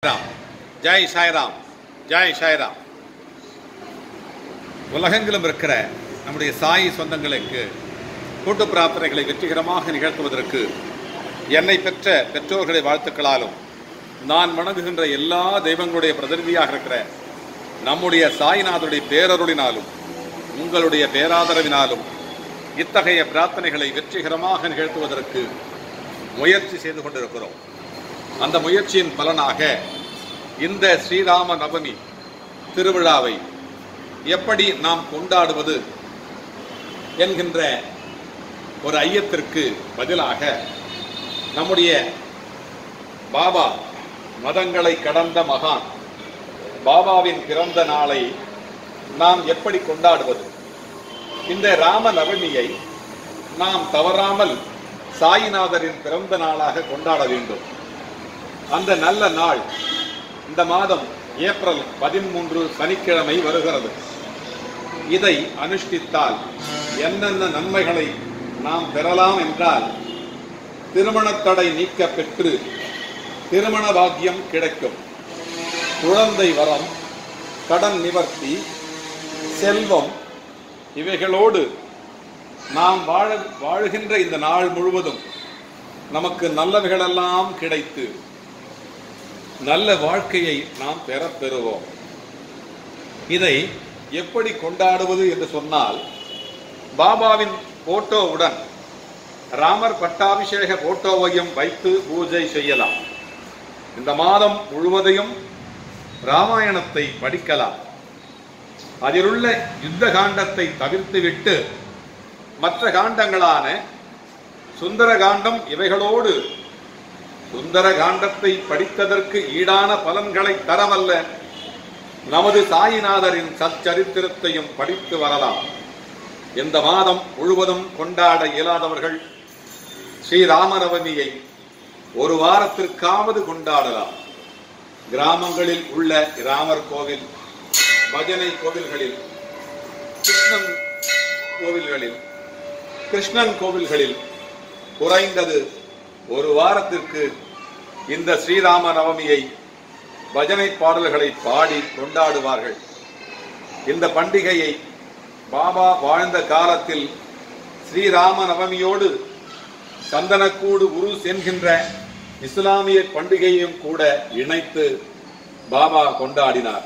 ராம் ஜெய் சாய்ராம் ஜெய் சாய்ராம். உலகெங்கிலும் இருக்கிற நம்முடைய சாய் சொந்தங்களுக்கு கூட்டு பிரார்த்தனைகளை வெற்றிகரமாக நிகழ்த்துவதற்கு என்னை பெற்ற பெற்றோர்களை வாழ்த்துக்களாலும் நான் வணங்குகின்ற எல்லா தெய்வங்களுடைய பிரதிநிதியாக இருக்கிற நம்முடைய சாய்நாதருடைய பேரருளினாலும் உங்களுடைய பேராதரவினாலும் இத்தகைய பிரார்த்தனைகளை வெற்றிகரமாக நிகழ்த்துவதற்கு முயற்சி செய்து கொண்டிருக்கிறோம். அந்த முயற்சியின் பலனாக இந்த ஸ்ரீராம நவமி திருவிழாவை எப்படி நாம் கொண்டாடுவது என்கின்ற ஒரு ஐயத்திற்கு பதிலாக நம்முடைய பாபா மதங்களை கடந்த மகான் பாபாவின் பிறந்த நாளை நாம் எப்படி கொண்டாடுவது, இந்த ராம நவமியை நாம் தவறாமல் சாய்நாதரின் பிறந்த நாளாக கொண்டாட வேண்டும். அந்த நல்ல நாள் இந்த மாதம் ஏப்ரல் 13 சனிக்கிழமை வருகிறது. இதை அனுஷ்டித்தால் என்னென்ன நன்மைகளை நாம் பெறலாம் என்றால், திருமணத்தடை நீக்க பெற்று திருமண பாக்கியம் கிடைக்கும், குழந்தை வரம், கடன் நிவர்த்தி, செல்வம், இவைகளோடு நாம் வாழுகின்ற இந்த நாள் முழுவதும் நமக்கு நல்லவைகளெல்லாம் கிடைத்து நல்ல வாழ்க்கையை நாம் பெறுவோம். இதை எப்படி கொண்டாடுவது என்று சொன்னால், பாபாவின் போட்டோவுடன் ராமர் பட்டாபிஷேக போட்டோவையும் வைத்து பூஜை செய்யலாம். இந்த மாதம் முழுவதையும் ராமாயணத்தை படிக்கலாம். அதிலுள்ள யுத்த காண்டத்தை தவிர்த்துவிட்டு மற்ற காண்டங்களான சுந்தர காண்டம் இவைகளோடு சுந்தர காண்டத்தை படித்ததற்கு ஈடான பலன்களை தரவல்ல நமது சாய்நாதரின் சச்சரித்திரத்தையும் படித்து வரலாம். இந்த மாதம் முழுவதும் கொண்டாட இயலாதவர்கள் ஸ்ரீராமநவமியை ஒரு வாரத்திற்காவது கொண்டாடலாம். கிராமங்களில் உள்ள ராமர் கோவில், பஜனை கோவில்களில், கிருஷ்ணன் கோவில்களில் குறைந்தது ஒரு வாரத்திற்கு இந்த ஸ்ரீராம நவமியை பஜனை பாடல்களை பாடி கொண்டாடுவார்கள். இந்த பண்டிகையை பாபா வாழ்ந்த காலத்தில் ஸ்ரீராம நவமியோடு சந்தனக்கூடு உருஸ் என்கின்ற இஸ்லாமிய பண்டிகையையும் கூட இணைத்து பாபா கொண்டாடினார்.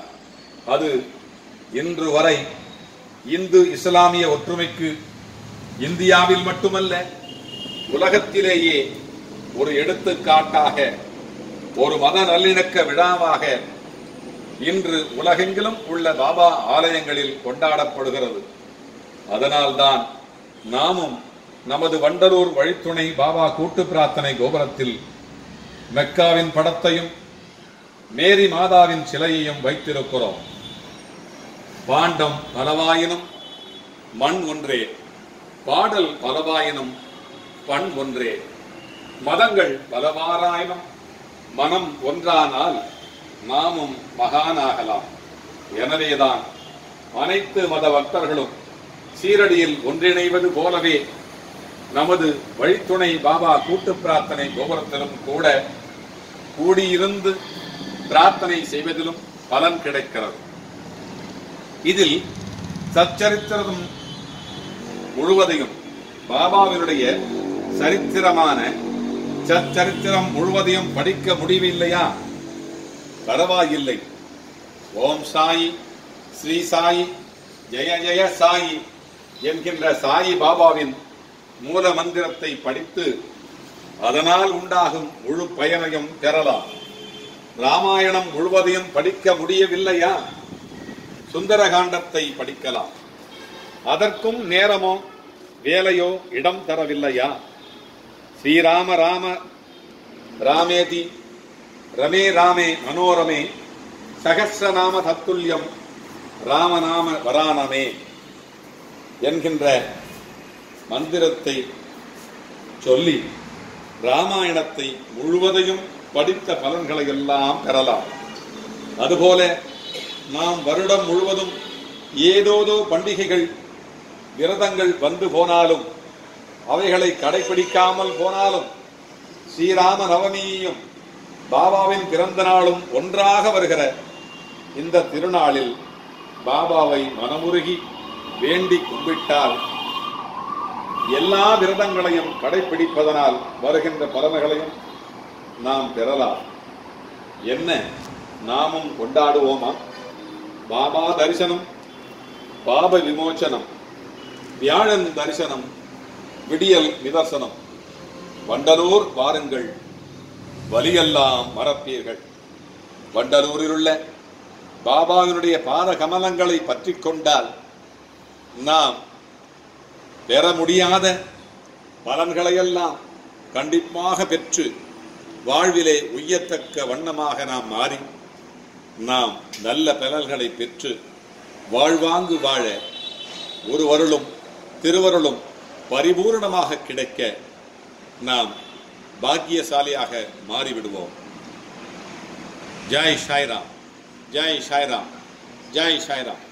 அது இன்று வரை இந்து இஸ்லாமிய ஒற்றுமைக்கு இந்தியாவில் மட்டுமல்ல உலகத்திலேயே ஒரு எடுத்துக்காட்டாக, ஒரு மத நல்லிணக்க விழாவாக இன்று உலகெங்கிலும் உள்ள பாபா ஆலயங்களில் கொண்டாடப்படுகிறது. அதனால்தான் நாமும் நமது வண்டலூர் வழித்துணை பாபா கூட்டு பிரார்த்தனை கோபுரத்தில் மெக்காவின் படத்தையும் மேரி மாதாவின் சிலையையும் வைத்திருக்கிறோம். பாண்டம் பலவாயினும் மண் ஒன்றே, பாடல் பலவாயினும் பண் ஒன்றே, மதங்கள் பலவாறாயினும் மனம் ஒன்றானால் நாமும் மகானாகலாம். எனவேதான் அனைத்து மத பக்தர்களும் சீரடியில் ஒன்றிணைவது போலவே நமது வழித்துணை பாபா கூட்டு பிரார்த்தனை கோபுரத்திலும் கூட கூடியிருந்து பிரார்த்தனை செய்வதிலும் பலன் கிடைக்கிறது. இதில் சச்சரித்திரம் முழுவதையும், பாபாவினுடைய சரித்திரமான சச்சரித்திரம் முழுவதையும் படிக்க முடியவில்லையா? பரவாயில்லை. ஓம் சாயி, ஸ்ரீ சாயி, ஜெய ஜெய சாயி என்கின்ற சாயி பாபாவின் மூல மந்திரத்தை படித்து அதனால் உண்டாகும் முழு பயனையும் பெறலாம். ராமாயணம் முழுவதையும் படிக்க முடியவில்லையா? சுந்தர காண்டத்தை படிக்கலாம். அதற்கும் நேரமோ வேலையோ இடம் தரவில்லையா? ஸ்ரீராம ராம ராமேதி ரமே ராமே மனோரமே சகஸ்ரநாம தத்துல்யம் ராமநாம வரானமே என்கின்ற மந்திரத்தை சொல்லி ராமாயணத்தை முழுவதையும் படித்த பலன்களை எல்லாம் பெறலாம். அதுபோல நாம் வருடம் முழுவதும் ஏதோதோ பண்டிகைகள், விரதங்கள் வந்து போனாலும், அவைகளை கடைபிடிக்காமல் போனாலும், ஸ்ரீராம நவமியையும் பாபாவின் பிறந்த நாளும் ஒன்றாக வருகிற இந்த திருநாளில் பாபாவை மனமுருகி வேண்டி கும்பிட்டால் எல்லா விரதங்களையும் கடைபிடிப்பதனால் வருகின்ற பலன்களையும் நாம் பெறலாம். என்ன நாமும் கொண்டாடுவோமா? பாபா தரிசனம், பாப விமோச்சனம், வியாழன் தரிசனம், விடியல் நிதர்சனம். வண்டலூர் வாருங்கள், வலியெல்லாம் மறப்பீர்கள். வண்டலூரில் உள்ள பாபாவினுடைய பாத கமலங்களை பற்றி கொண்டால் நாம் பெற முடியாத பலன்களையெல்லாம் கண்டிப்பாக பெற்று வாழ்விலே உய்யத்தக்க வண்ணமாக நாம் மாறி நாம் நல்ல பலன்களை பெற்று வாழ்வாங்கு வாழ ஒரு வருளும் திருவருளும் பரிபூர்ணமாக கிடைக்க நாம் பாக்கியசாலியாக மாறிவிடுவோம். ஜெய் சாய்ராம், ஜெய் சாய்ராம், ஜெய் சாய்ராம்.